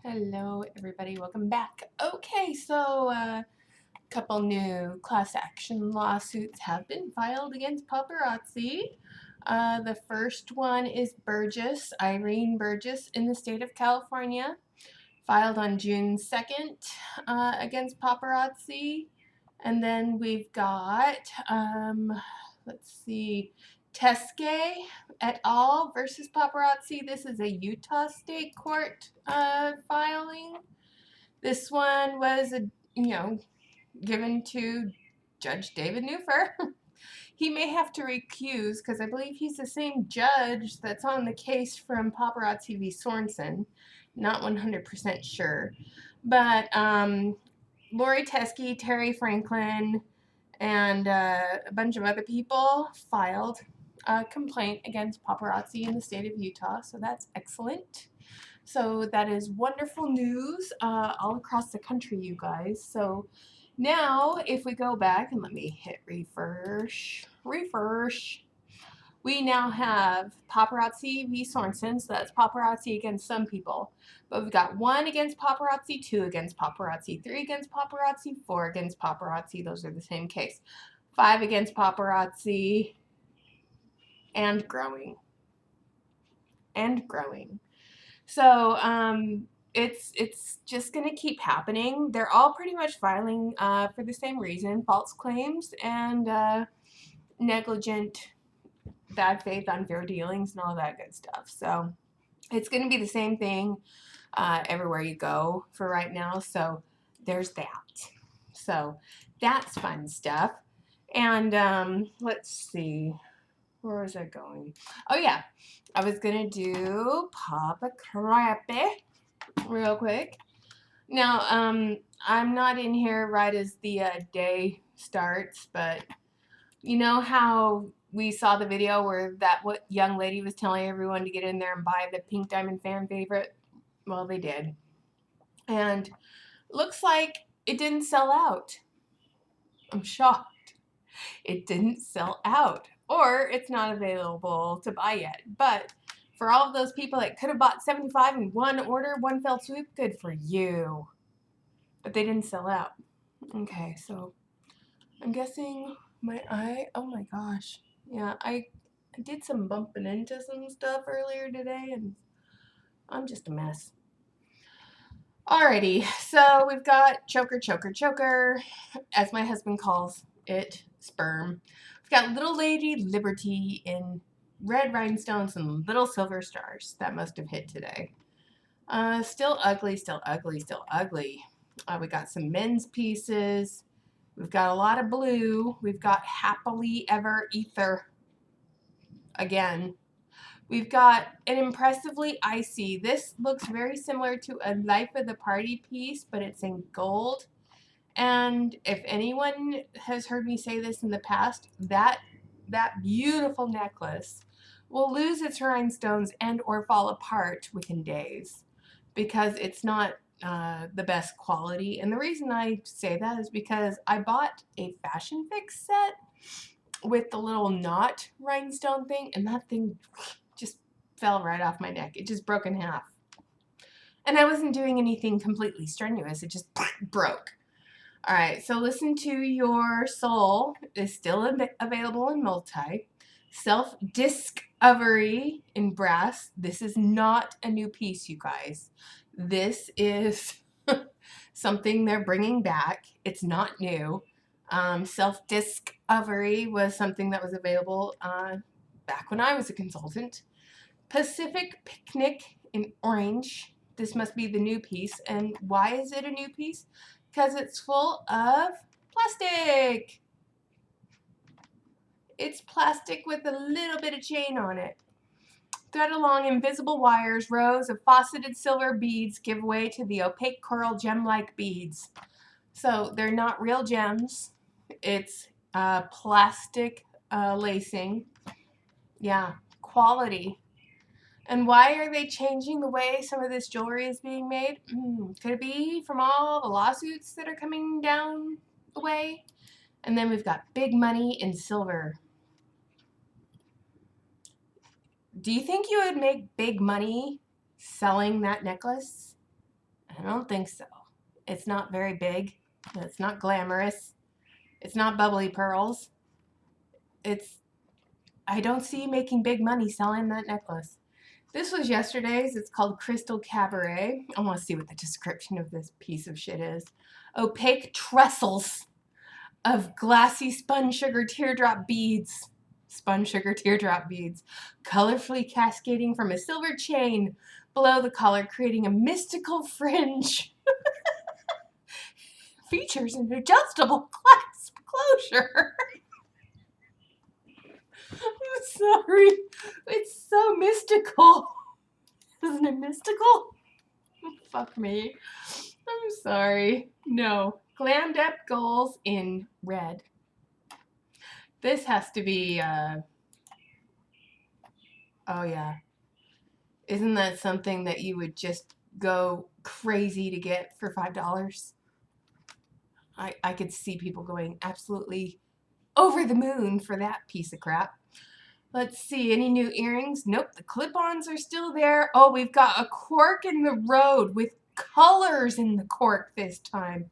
Hello everybody, welcome back. Okay, so a couple new class action lawsuits have been filed against paparazzi. The first one is Burgess, Irene Burgess in the state of California, filed on June 2nd against paparazzi. And then we've got, let's see, Teske et al. Versus paparazzi. This is a Utah state court filing. This one was, given to Judge David Neufer. He may have to recuse because I believe he's the same judge that's on the case from Paparazzi v. Sorensen. Not 100% sure. But Lori Teske, Terry Franklin, and a bunch of other people filed a complaint against paparazzi in the state of Utah, so that's excellent. So that is wonderful news all across the country, you guys. So now if we go back and let me hit refresh, we now have paparazzi v. Sorensen, so that's paparazzi against some people. But we've got 1 against paparazzi, 2 against paparazzi, 3 against paparazzi, 4 against paparazzi. Those are the same case. 5 against paparazzi, and growing. And growing. So it's just going to keep happening. They're all pretty much filing for the same reason, false claims and negligent, bad faith, unfair dealings, and all that good stuff. So it's going to be the same thing everywhere you go for right now. So there's that. So that's fun stuff. And let's see. Where was I going? Oh, yeah. I was going to do Papa Crappy real quick. Now, I'm not in here right as the day starts, but you know how we saw the video where that young lady was telling everyone to get in there and buy the Pink Diamond fan favorite? Well, they did. And looks like it didn't sell out. I'm shocked. It didn't sell out. Or it's not available to buy yet. But for all of those people that could have bought 75 in one order, one fell swoop, good for you. But they didn't sell out. Okay, so I'm guessing my eye, oh my gosh. Yeah, I did some bumping into some stuff earlier today and I'm just a mess. Alrighty, so we've got choker, choker, choker, as my husband calls it, sperm. We've got Little Lady Liberty in red rhinestones and little silver stars. That must have hit today. Still ugly, still ugly, still ugly. We got some men's pieces. We've got a lot of blue. We've got Happily Ever Ether again. We've got an Impressively Icy. This looks very similar to a Life of the Party piece, but it's in gold. And if anyone has heard me say this in the past, that beautiful necklace will lose its rhinestones and or fall apart within days because it's not the best quality. And the reason I say that is because I bought a Fashion Fix set with the little knot rhinestone thing, and that thing just fell right off my neck. It just broke in half. And I wasn't doing anything completely strenuous. It just broke. All right, so Listen to Your Soul is still available in multi. Self-Discovery in brass. This is not a new piece, you guys. This is something they're bringing back. It's not new. Self-Discovery was something that was available back when I was a consultant. Pacific Picnic in orange. This must be the new piece. And why is it a new piece? Because it's full of plastic. It's plastic with a little bit of chain on it. Thread along invisible wires, rows of faceted silver beads give way to the opaque coral gem-like beads. So they're not real gems. It's plastic lacing. Yeah, quality. And why are they changing the way some of this jewelry is being made? Could it be from all the lawsuits that are coming down the way? And then we've got big money in silver. Do you think you would make big money selling that necklace? I don't think so. It's not very big. It's not glamorous. It's not bubbly pearls. It's, I don't see you making big money selling that necklace. This was yesterday's. It's called Crystal Cabaret. I want to see what the description of this piece of shit is. Opaque trestles of glassy spun sugar teardrop beads. Spun sugar teardrop beads. Colorfully cascading from a silver chain below the collar, creating a mystical fringe. Features an adjustable clasp closure. I'm sorry. It's so mystical. Isn't it mystical? Fuck me. I'm sorry. No. Glammed up goals in red. This has to be, oh yeah. Isn't that something that you would just go crazy to get for $5? I could see people going absolutely over the moon for that piece of crap. Let's see, any new earrings? Nope, the clip-ons are still there. Oh, we've got a cork in the road with colors in the cork this time.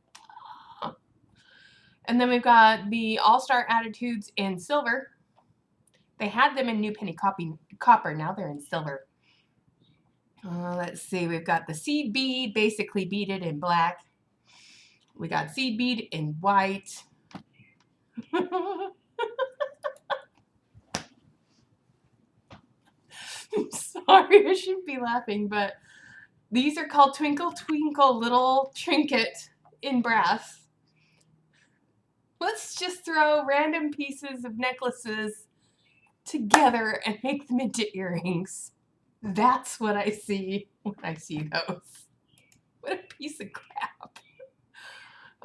And then we've got the All-Star Attitudes in silver. They had them in new penny copper. Now they're in silver. Let's see, we've got the seed bead, basically beaded in black. We got seed bead in white. I'm sorry, I shouldn't be laughing, but these are called Twinkle Twinkle Little Trinket in brass. Let's just throw random pieces of necklaces together and make them into earrings. That's what I see when I see those. What a piece of crap.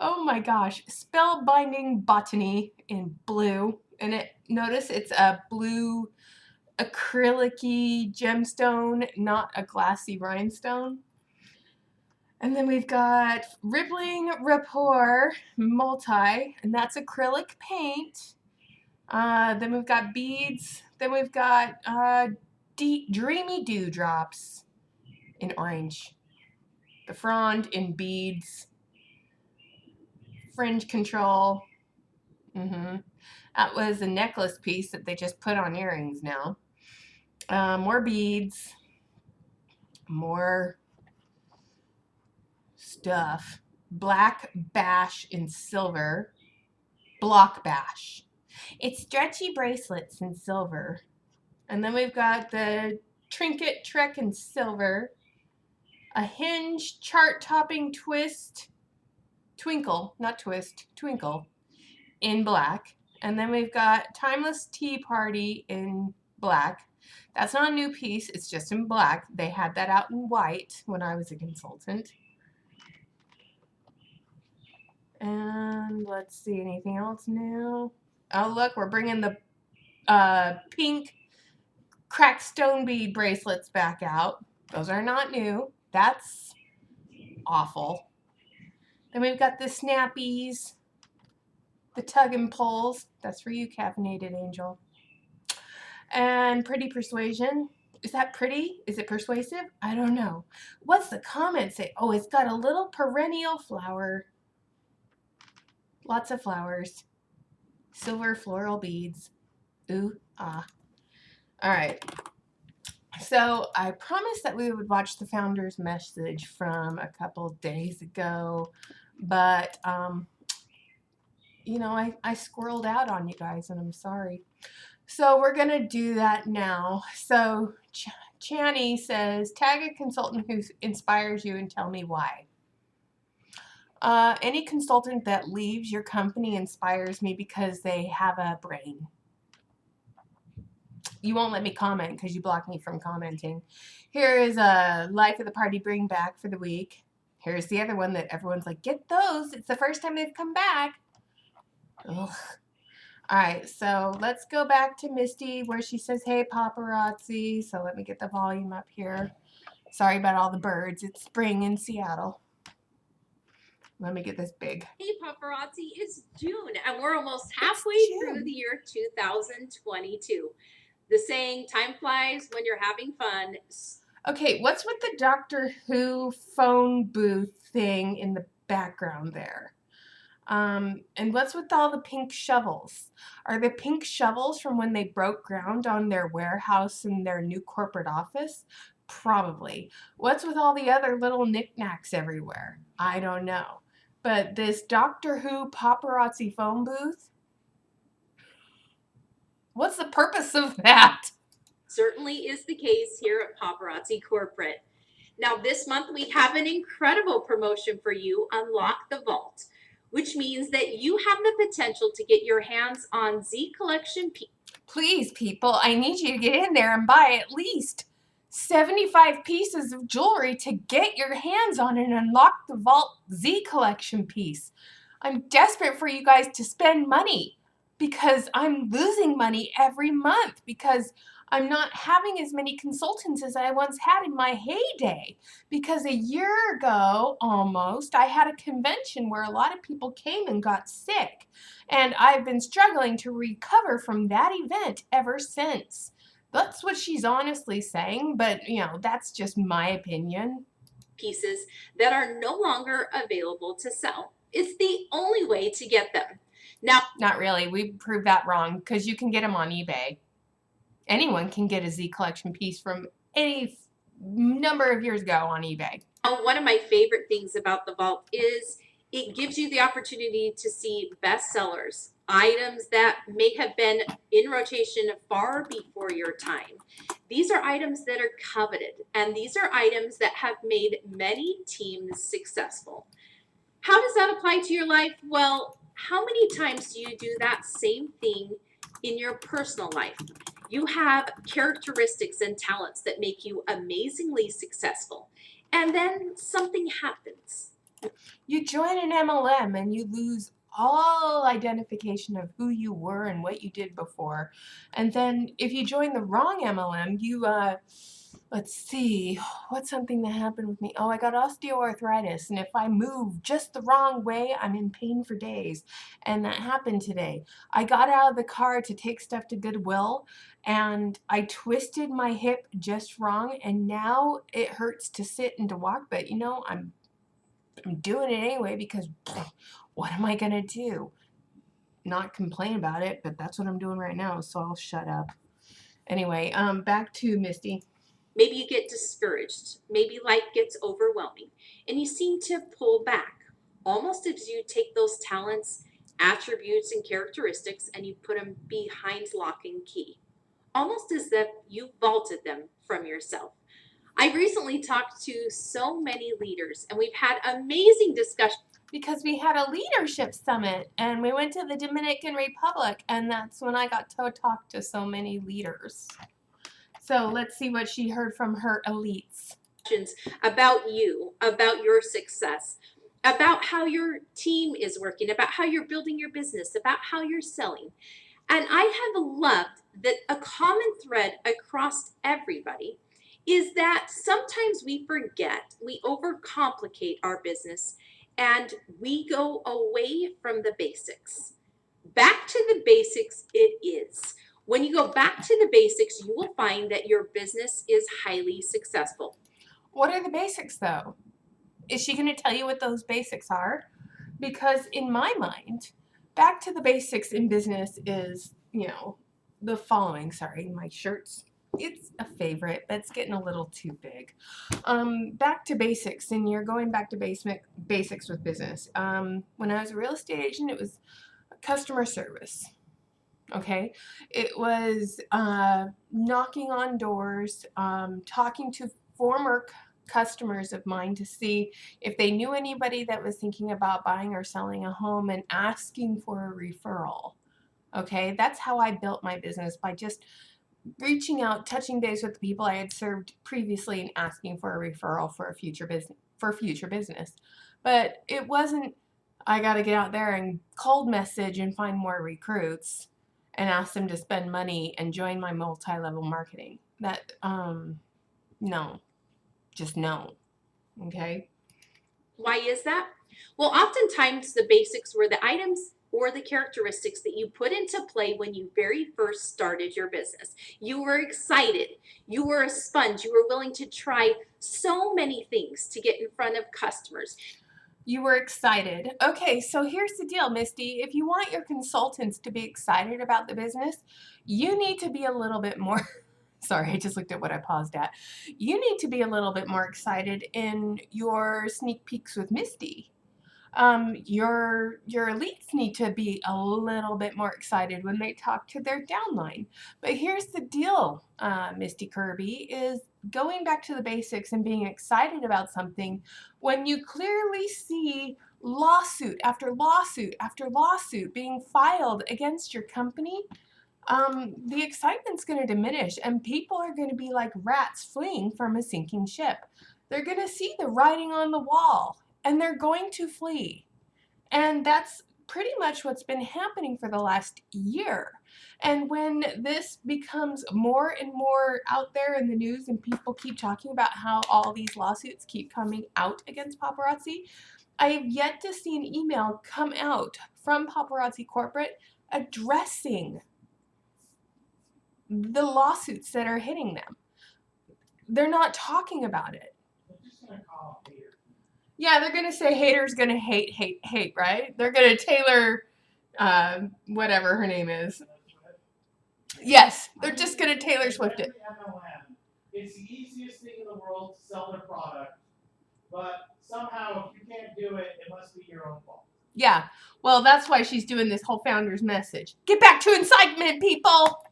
Oh my gosh. Spellbinding Botany in blue. And notice it's a blue acrylic-y gemstone, not a glassy rhinestone. And then we've got Rippling Rapport Multi, and that's acrylic paint. Then we've got beads. Then we've got Dreamy Dewdrops in orange. The frond in beads. Fringe control. That was a necklace piece that they just put on earrings now. More beads. More stuff. Black bash in silver. Block bash. It's stretchy bracelets in silver. And then we've got the trinket trek in silver. A hinge chart topping twist. Twinkle, not twist, twinkle in black. And then we've got Timeless Tea Party in black. That's not a new piece, it's just in black. They had that out in white when I was a consultant. And let's see, anything else new? Oh, look, we're bringing the pink cracked stone bead bracelets back out. Those are not new. That's awful. Then we've got the snappies, the tug and pulls. That's for you, caffeinated angel. And Pretty Persuasion. Is that pretty? Is it persuasive? I don't know. What's the comment say? Oh, it's got a little perennial flower. Lots of flowers. Silver floral beads. Ooh, ah. All right. So I promised that we would watch the founder's message from a couple days ago, but you know, I squirreled out on you guys, and I'm sorry. So we're gonna do that now. So Channy says, tag a consultant who inspires you and tell me why. Any consultant that leaves your company inspires me because they have a brain. You won't let me comment because you block me from commenting. Here is a Life of the Party Bring Back for the week. Here's the other one that everyone's like, get those. It's the first time they've come back. Ugh. All right, so let's go back to Misty where she says, hey, paparazzi. So let me get the volume up here. Sorry about all the birds. It's spring in Seattle. Let me get this big. Hey, paparazzi, it's June, and we're almost halfway through the year 2022. The saying, time flies when you're having fun. Okay, what's with the Doctor Who phone booth thing in the background there? And what's with all the pink shovels? Are the pink shovels from when they broke ground on their warehouse and their new corporate office? Probably. What's with all the other little knickknacks everywhere? I don't know. But this Doctor Who paparazzi phone booth? What's the purpose of that? Certainly is the case here at Paparazzi Corporate. Now, this month we have an incredible promotion for you, Unlock the Vault, which means that you have the potential to get your hands on Z Collection. Please, people, I need you to get in there and buy at least 75 pieces of jewelry to get your hands on an Unlock the Vault Z Collection piece. I'm desperate for you guys to spend money because I'm losing money every month because I'm not having as many consultants as I once had in my heyday. Because a year ago, almost, I had a convention where a lot of people came and got sick. And I've been struggling to recover from that event ever since. That's what she's honestly saying, but that's just my opinion. Pieces that are no longer available to sell. It's the only way to get them. Now, not really. We proved that wrong because you can get them on eBay. Anyone can get a Z Collection piece from any number of years ago on eBay. One of my favorite things about the vault is it gives you the opportunity to see bestsellers, items that may have been in rotation far before your time. These are items that are coveted, and these are items that have made many teams successful. How does that apply to your life? Well, how many times do you do that same thing in your personal life? You have characteristics and talents that make you amazingly successful. And then something happens. You join an MLM and you lose all identification of who you were and what you did before. And then if you join the wrong MLM, you, let's see, what's something that happened with me? Oh, I got osteoarthritis. And if I move just the wrong way, I'm in pain for days. And that happened today. I got out of the car to take stuff to Goodwill and I twisted my hip just wrong. And now it hurts to sit and to walk. But I'm doing it anyway because what am I going to do? Not complain about it, but that's what I'm doing right now, so I'll shut up. Anyway, back to Misty. Maybe you get discouraged. Maybe life gets overwhelming and you seem to pull back, almost as you take those talents, attributes, and characteristics and you put them behind lock and key, almost as if you vaulted them from yourself. I've recently talked to so many leaders and we've had amazing discussions. Because we had a leadership summit and we went to the Dominican Republic, and that's when I got to talk to so many leaders. So let's see what she heard from her elites. About you, about your success, about how your team is working, about how you're building your business, about how you're selling. And I have loved that a common thread across everybody is that sometimes we forget, we overcomplicate our business, and we go away from the basics. Back to the basics it is. When you go back to the basics, you will find that your business is highly successful. What are the basics, though? Is she going to tell you what those basics are? Because in my mind, back to the basics in business is, the following. Sorry, my shirt's, it's a favorite, but it's getting a little too big. Back to basics, and you're going back to basics with business. When I was a real estate agent, it was customer service. Okay, it was knocking on doors, talking to former customers of mine to see if they knew anybody that was thinking about buying or selling a home and asking for a referral. Okay, that's how I built my business, by just reaching out, touching base with the people I had served previously and asking for a referral for a future business. But it wasn't, I got to get out there and cold message and find more recruits and ask them to spend money and join my multi-level marketing. That no. Just no. Okay? Why is that? Well, oftentimes the basics were the items or the characteristics that you put into play when you very first started your business. You were excited. You were a sponge. You were willing to try so many things to get in front of customers. You were excited. Okay, so here's the deal, Misty. If you want your consultants to be excited about the business, you need to be a little bit more. Sorry, I just looked at what I paused at. You need to be a little bit more excited in your sneak peeks with Misty. Your elites need to be a little bit more excited when they talk to their downline. But here's the deal, Misty Kirby, is going back to the basics and being excited about something when you clearly see lawsuit after lawsuit after lawsuit being filed against your company. The excitement's going to diminish and people are going to be like rats fleeing from a sinking ship. They're going to see the writing on the wall and they're going to flee. And that's pretty much what's been happening for the last year. And when this becomes more and more out there in the news and people keep talking about how all these lawsuits keep coming out against paparazzi, I have yet to see an email come out from Paparazzi Corporate addressing the lawsuits that are hitting them. They're not talking about it. They're just gonna call them haters. Yeah, they're gonna say haters gonna hate, hate, hate, right? They're gonna Taylor, whatever her name is. Yes, they're just gonna Taylor Swift it. Every MLM, it's the easiest thing in the world to sell their product, but somehow if you can't do it, it must be your own fault. Yeah, well, that's why she's doing this whole founder's message. Get back to incitement, people!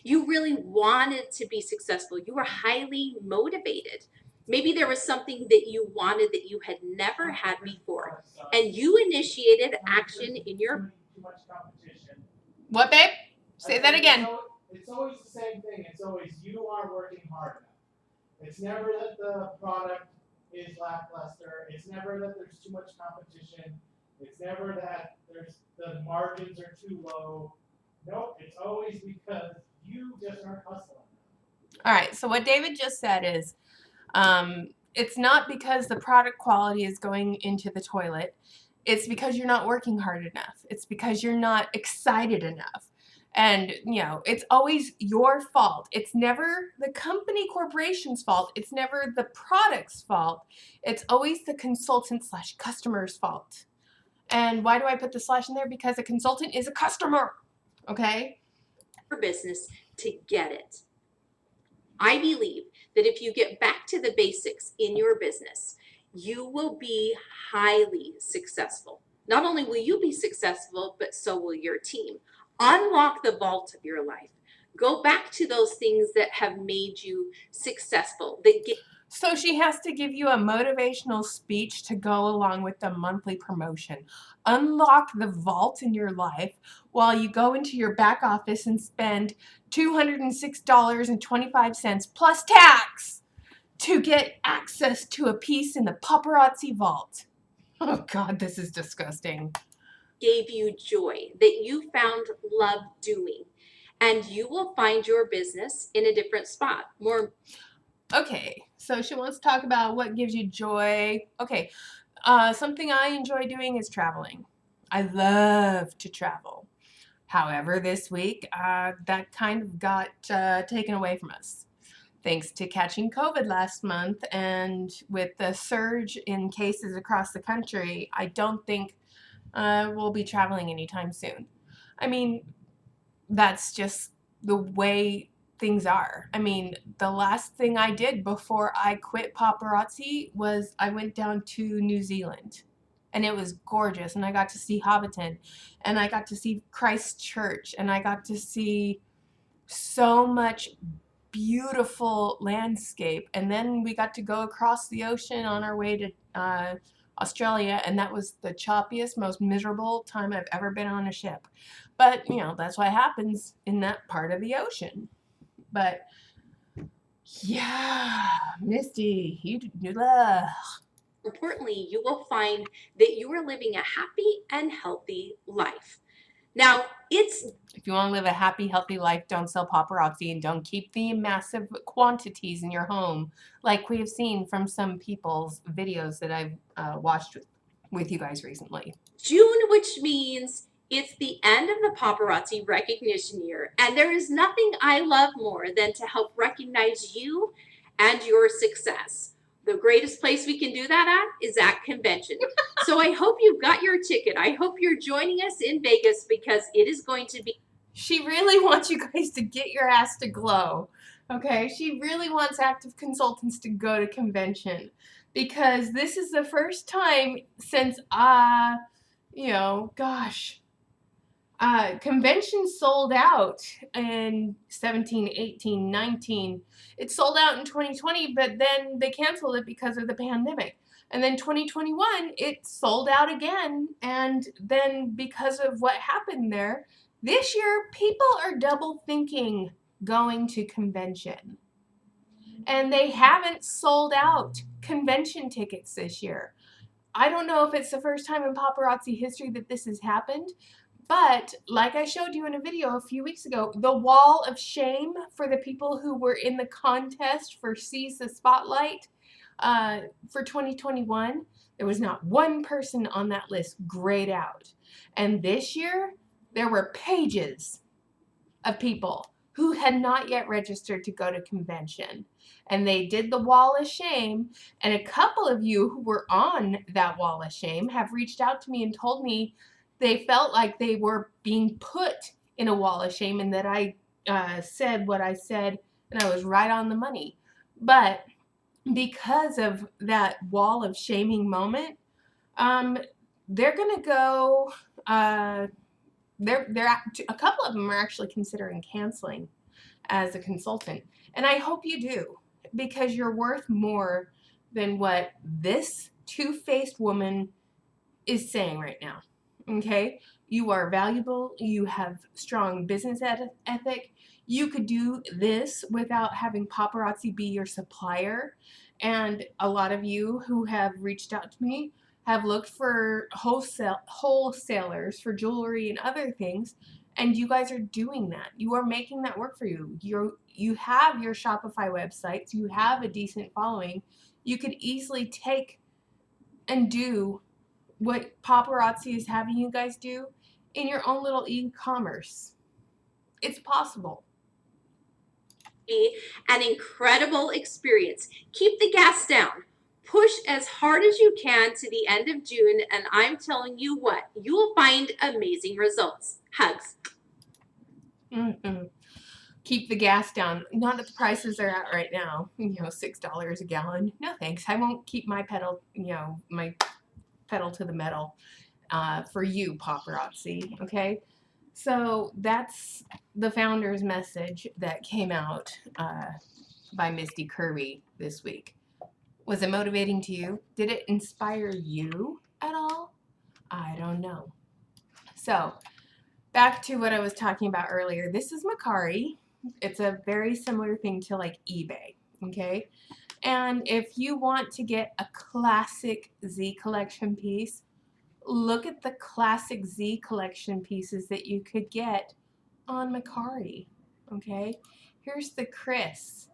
You really wanted to be successful. You were highly motivated. Maybe there was something that you wanted that you had never had before, and you initiated action in your. Too much competition. What, babe? Say that again. It's always the same thing. It's always you are working hard enough. It's never that the product is lackluster. It's never that there's too much competition. It's never that the margins are too low. Nope, it's always because you just aren't hustling. All right, so what David just said is it's not because the product quality is going into the toilet. It's because you're not working hard enough. It's because you're not excited enough. And, it's always your fault. It's never the company corporation's fault. It's never the product's fault. It's always the consultant/customer's fault. And why do I put the slash in there? Because a consultant is a customer, okay? Business to get it. I believe that if you get back to the basics in your business, you will be highly successful. Not only will you be successful, but so will your team. Unlock the vault of your life. Go back to those things that have made you successful. So she has to give you a motivational speech to go along with the monthly promotion. Unlock the vault in your life while you go into your back office and spend $206.25 plus tax to get access to a piece in the paparazzi vault. Oh God, this is disgusting. Gave you joy, that you found love doing, and you will find your business in a different spot. Okay, so she wants to talk about what gives you joy. Okay, something I enjoy doing is traveling. I love to travel. However, this week, that kind of got taken away from us. Thanks to catching COVID last month and with the surge in cases across the country, I don't think we'll be traveling anytime soon. I mean, that's just the way things are. I mean, the last thing I did before I quit paparazzi was I went down to New Zealand. And it was gorgeous. And I got to see Hobbiton. And I got to see Christchurch. And I got to see so much beautiful landscape. And then we got to go across the ocean on our way to Australia, and that was the choppiest, most miserable time I've ever been on a ship. But, that's what happens in that part of the ocean. But, yeah, Misty, Importantly, you will find that you are living a happy and healthy life. Now, if you want to live a happy, healthy life, don't sell paparazzi and don't keep the massive quantities in your home like we have seen from some people's videos that I've watched with you guys recently. June, which means It's the end of the paparazzi recognition year, and there is nothing I love more than to help recognize you and your success. The greatest place we can do that at is at convention. So I hope you've got your ticket. I hope you're joining us in Vegas because it is going to be. She really wants you guys to get your ass to glow. Okay? She really wants active consultants to go to convention because this is the first time since gosh, convention sold out in 17, 18, 19. It sold out in 2020, but then they canceled it because of the pandemic. And then 2021, it sold out again. And then because of what happened there, this year, people are double thinking going to convention. And they haven't sold out convention tickets this year. I don't know if it's the first time in paparazzi history that this has happened, but like I showed you in a video a few weeks ago, the wall of shame for the people who were in the contest for Seize the Spotlight for 2021, there was not one person on that list grayed out. And this year, there were pages of people who had not yet registered to go to convention. And they did the wall of shame. And a couple of you who were on that wall of shame have reached out to me and told me they felt like they were being put in a wall of shame and that I said what I said and I was right on the money. But because of that wall of shaming moment, they're going to go, a couple of them are actually considering canceling as a consultant. And I hope you do, because you're worth more than what this two-faced woman is saying right now. Okay? You are valuable. You have strong business ethic. You could do this without having paparazzi be your supplier. And a lot of you who have reached out to me have looked for wholesalers for jewelry and other things, and you guys are doing that. You are making that work for you. You have your Shopify websites. You have a decent following. You could easily take and do what paparazzi is having you guys do in your own little e-commerce. It's possible. An incredible experience. Keep the gas down. Push as hard as you can to the end of June, and I'm telling you what, you will find amazing results. Hugs. Mm-mm. Keep the gas down. Not at the prices they're at right now. $6 a gallon. No thanks. I won't keep my pedal to the metal for you, paparazzi. Okay? So that's the founder's message that came out by Misty Kirby this week. Was it motivating to you? Did it inspire you at all? I don't know. So back to what I was talking about earlier. This is Mercari. It's a very similar thing to like eBay, okay? And if you want to get a classic Z collection piece, look at the classic Z collection pieces that you could get on Mercari, okay? Here's the Chris.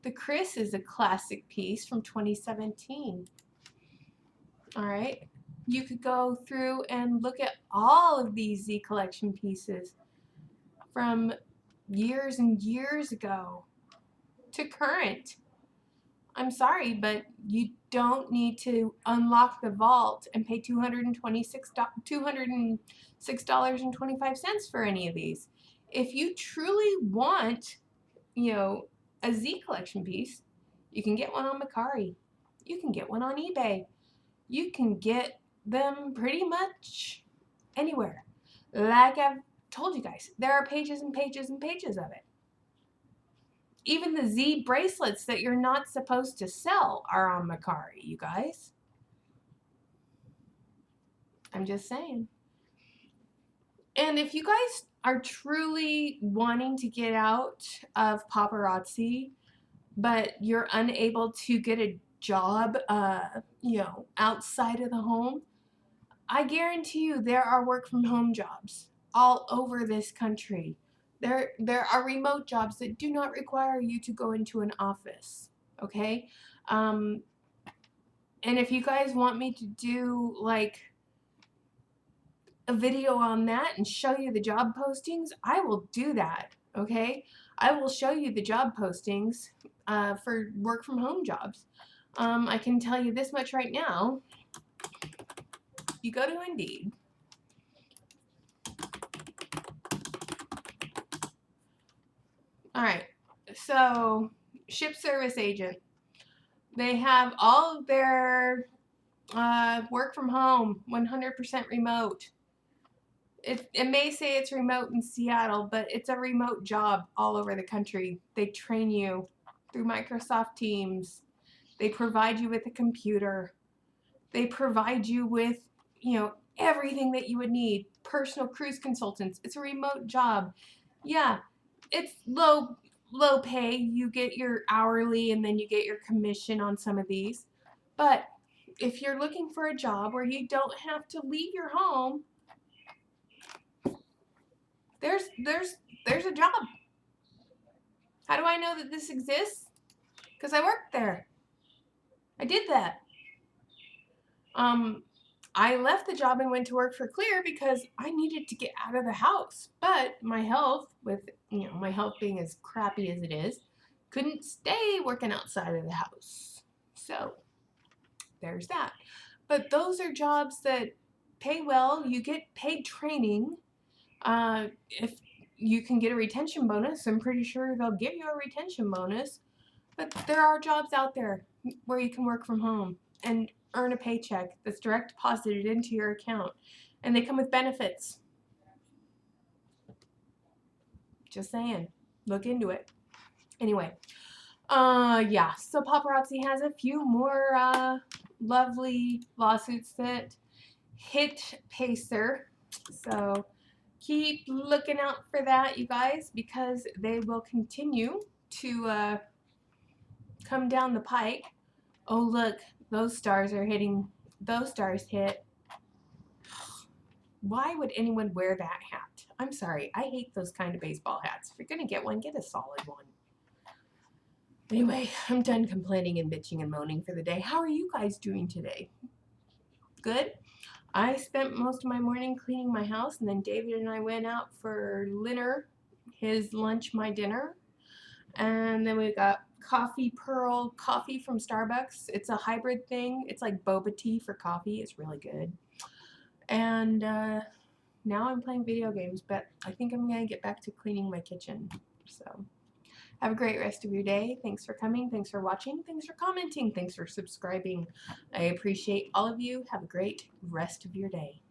The Chris is a classic piece from 2017. All right. You could go through and look at all of these Z collection pieces from years and years ago to current. I'm sorry, but you don't need to unlock the vault and pay $206.25 for any of these. If you truly want, a Z collection piece, you can get one on Mercari. You can get one on eBay. You can get them pretty much anywhere. Like I've told you guys, there are pages and pages and pages of it. Even the Z bracelets that you're not supposed to sell are on Mercari, you guys. I'm just saying. And if you guys are truly wanting to get out of paparazzi, but you're unable to get a job, outside of the home, I guarantee you there are work from home jobs all over this country. There are remote jobs that do not require you to go into an office, okay? And if you guys want me to do like a video on that and show you the job postings, I will do that, okay? I will show you the job postings for work from home jobs. I can tell you this much right now. You go to Indeed. All right, so ship service agent. They have all of their work from home, 100% remote. It may say it's remote in Seattle, but it's a remote job all over the country. They train you through Microsoft Teams. They provide you with a computer. They provide you with, everything that you would need. Personal cruise consultants. It's a remote job. Yeah, it's low pay. You get your hourly and then you get your commission on some of these. But if you're looking for a job where you don't have to leave your home, there's a job. How do I know that this exists? Because I worked there. I did that. I left the job and went to work for Clear because I needed to get out of the house. But my health, with my health being as crappy as it is, couldn't stay working outside of the house. So there's that. But those are jobs that pay well. You get paid training. If you can get a retention bonus, I'm pretty sure they'll give you a retention bonus. But there are jobs out there where you can work from home and earn a paycheck that's direct deposited into your account. And they come with benefits. Just saying. Look into it. Anyway. Yeah. So Paparazzi has a few more lovely lawsuits that hit Pacer. So keep looking out for that, you guys, because they will continue to come down the pike. Oh, look, those stars are hitting. Those stars hit. Why would anyone wear that hat? I'm sorry. I hate those kind of baseball hats. If you're going to get one, get a solid one. Anyway, I'm done complaining and bitching and moaning for the day. How are you guys doing today? Good? I spent most of my morning cleaning my house, and then David and I went out for dinner. His lunch, my dinner. And then we got Pearl coffee from Starbucks. It's a hybrid thing. It's like boba tea for coffee. It's really good. And now I'm playing video games, but I think I'm going to get back to cleaning my kitchen. So have a great rest of your day. Thanks for coming. Thanks for watching. Thanks for commenting. Thanks for subscribing. I appreciate all of you. Have a great rest of your day.